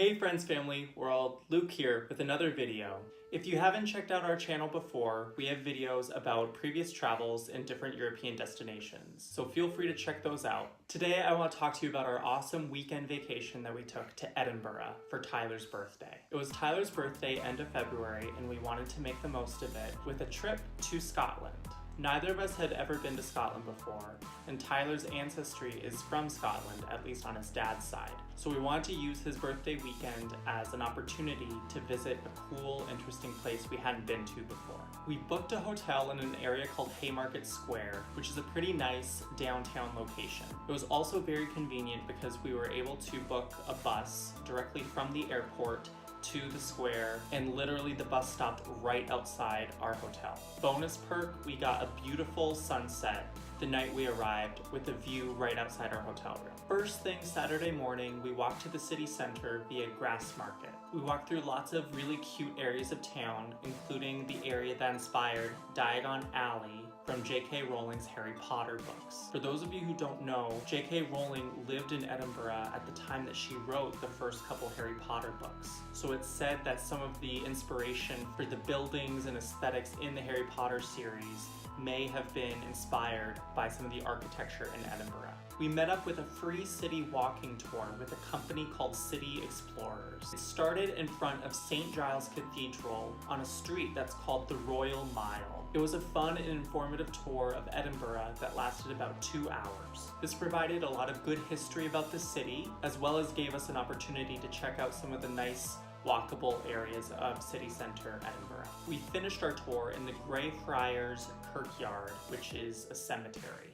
Hey friends, family, world, Luke here with another video. If you haven't checked out our channel before, we have videos about previous travels in different European destinations, so feel free to check those out. Today I want to talk to you about our awesome weekend vacation that we took to Edinburgh for Tyler's birthday. It was Tyler's birthday end of February and we wanted to make the most of it with a trip to Scotland. Neither of us had ever been to Scotland before, and Tyler's ancestry is from Scotland, at least on his dad's side. So we wanted to use his birthday weekend as an opportunity to visit a cool, interesting place we hadn't been to before. We booked a hotel in an area called Haymarket Square, which is a pretty nice downtown location. It was also very convenient because we were able to book a bus directly from the airport to the square, and literally the bus stopped right outside our hotel. Bonus perk, we got a beautiful sunset the night we arrived with a view right outside our hotel room. First thing Saturday morning, we walked to the city center via Grass Market. We walked through lots of really cute areas of town, including the area that inspired Diagon Alley from J.K. Rowling's Harry Potter books. For those of you who don't know, J.K. Rowling lived in Edinburgh at the time that she wrote the first couple Harry Potter books. So it's said that some of the inspiration for the buildings and aesthetics in the Harry Potter series may have been inspired by some of the architecture in Edinburgh. We met up with a free city walking tour with a company called City Explorers. It started in front of St. Giles Cathedral on a street that's called the Royal Mile. It was a fun and informative tour of Edinburgh that lasted about 2 hours. This provided a lot of good history about the city, as well as gave us an opportunity to check out some of the nice walkable areas of city centre Edinburgh. We finished our tour in the Grey Friars Kirkyard, which is a cemetery.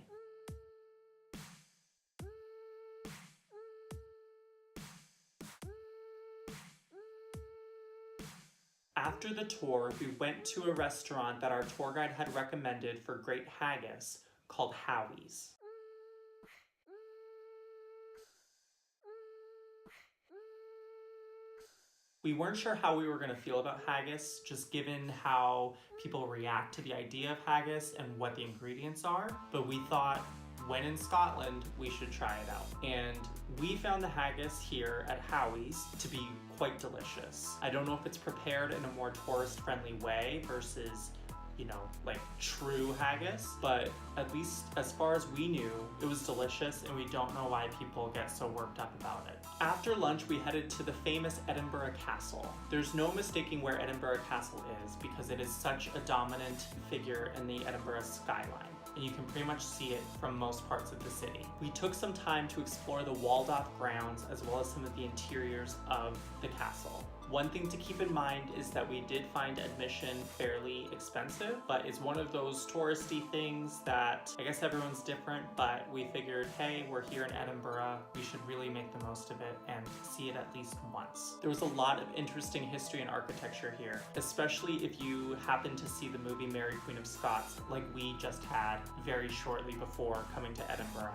After the tour, we went to a restaurant that our tour guide had recommended for great haggis called Howie's. We weren't sure how we were going to feel about haggis, just given how people react to the idea of haggis and what the ingredients are, but we thought, when in Scotland, we should try it out. And we found the haggis here at Howie's to be quite delicious. I don't know if it's prepared in a more tourist-friendly way versus, like true haggis, but at least as far as we knew, it was delicious and we don't know why people get so worked up about it. After lunch, we headed to the famous Edinburgh Castle. There's no mistaking where Edinburgh Castle is because it is such a dominant figure in the Edinburgh skyline, and you can pretty much see it from most parts of the city. We took some time to explore the walled-off grounds as well as some of the interiors of the castle. One thing to keep in mind is that we did find admission fairly expensive, but it's one of those touristy things that I guess everyone's different, but we figured, hey, we're here in Edinburgh, we should really make the most of it and see it at least once. There was a lot of interesting history and architecture here, especially if you happen to see the movie Mary Queen of Scots like we just had very shortly before coming to Edinburgh.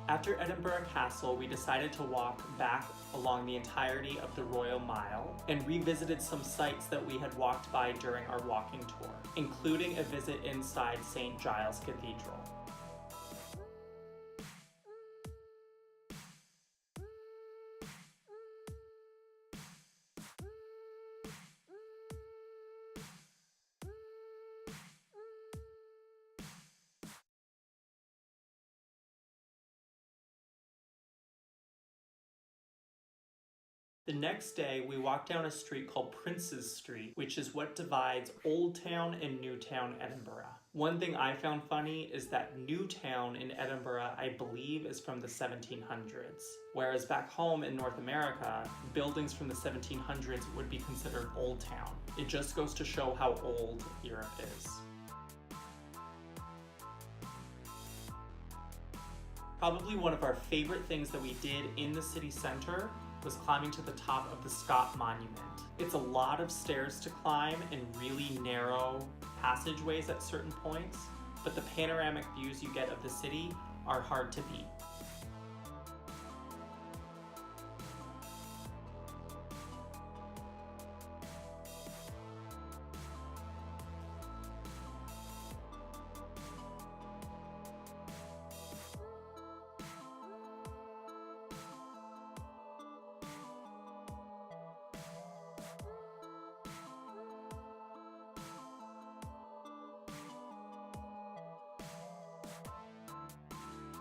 After Edinburgh Castle, we decided to walk back along the entirety of the Royal Mile and revisited some sites that we had walked by during our walking tour, including a visit inside St. Giles Cathedral. The next day, we walked down a street called Prince's Street, which is what divides Old Town and New Town Edinburgh. One thing I found funny is that New Town in Edinburgh, I believe, is from the 1700s, whereas back home in North America, buildings from the 1700s would be considered Old Town. It just goes to show how old Europe is. Probably one of our favorite things that we did in the city center was climbing to the top of the Scott Monument. It's a lot of stairs to climb and really narrow passageways at certain points, but the panoramic views you get of the city are hard to beat.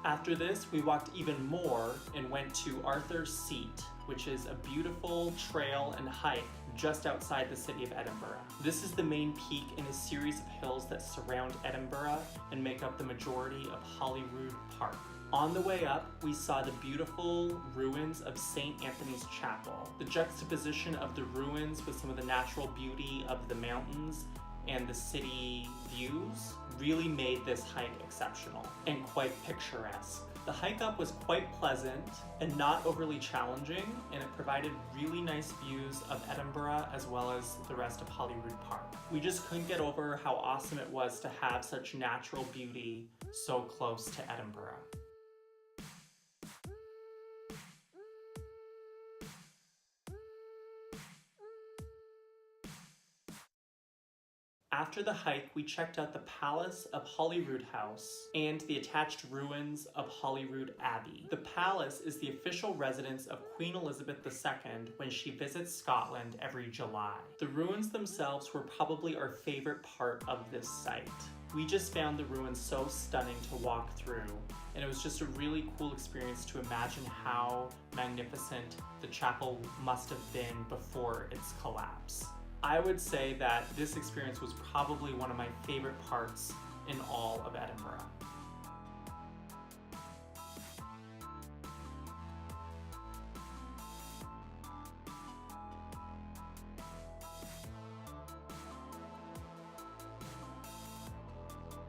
After this, we walked even more and went to Arthur's Seat, which is a beautiful trail and hike just outside the city of Edinburgh. This is the main peak in a series of hills that surround Edinburgh and make up the majority of Holyrood Park. On the way up, we saw the beautiful ruins of St. Anthony's Chapel. The juxtaposition of the ruins with some of the natural beauty of the mountains and the city views really made this hike exceptional and quite picturesque. The hike up was quite pleasant and not overly challenging, and it provided really nice views of Edinburgh as well as the rest of Holyrood Park. We just couldn't get over how awesome it was to have such natural beauty so close to Edinburgh. After the hike, we checked out the Palace of Holyrood House and the attached ruins of Holyrood Abbey. The palace is the official residence of Queen Elizabeth II when she visits Scotland every July. The ruins themselves were probably our favorite part of this site. We just found the ruins so stunning to walk through, and it was just a really cool experience to imagine how magnificent the chapel must have been before its collapse. I would say that this experience was probably one of my favorite parts in all of Edinburgh.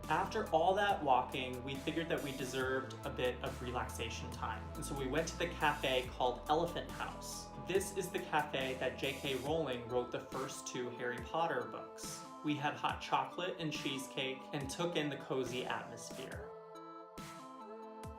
After all that walking, we figured that we deserved a bit of relaxation time. And so we went to the cafe called Elephant House. This is the cafe that J.K. Rowling wrote the first 2 Harry Potter books. We had hot chocolate and cheesecake and took in the cozy atmosphere.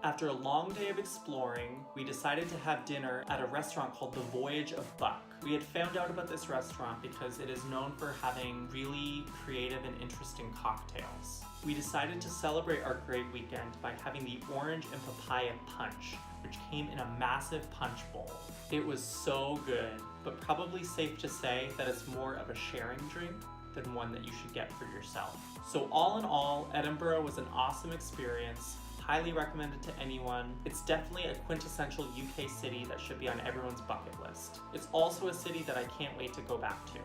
After a long day of exploring, we decided to have dinner at a restaurant called The Voyage of Buck. We had found out about this restaurant because it is known for having really creative and interesting cocktails. We decided to celebrate our great weekend by having the orange and papaya punch, which came in a massive punch bowl. It was so good, but probably safe to say that it's more of a sharing drink than one that you should get for yourself. So all in all, Edinburgh was an awesome experience. Highly recommended to anyone. It's definitely a quintessential UK city that should be on everyone's bucket list. It's also a city that I can't wait to go back to.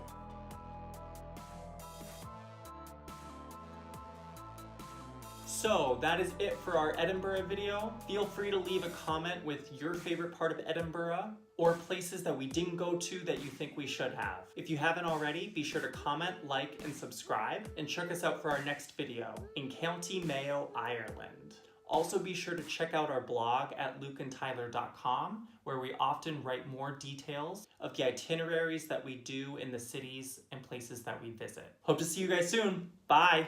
So that is it for our Edinburgh video. Feel free to leave a comment with your favorite part of Edinburgh or places that we didn't go to that you think we should have. If you haven't already, be sure to comment, like, and subscribe, and check us out for our next video in County Mayo, Ireland. Also be sure to check out our blog at lukeandtyler.com, where we often write more details of the itineraries that we do in the cities and places that we visit. Hope to see you guys soon. Bye!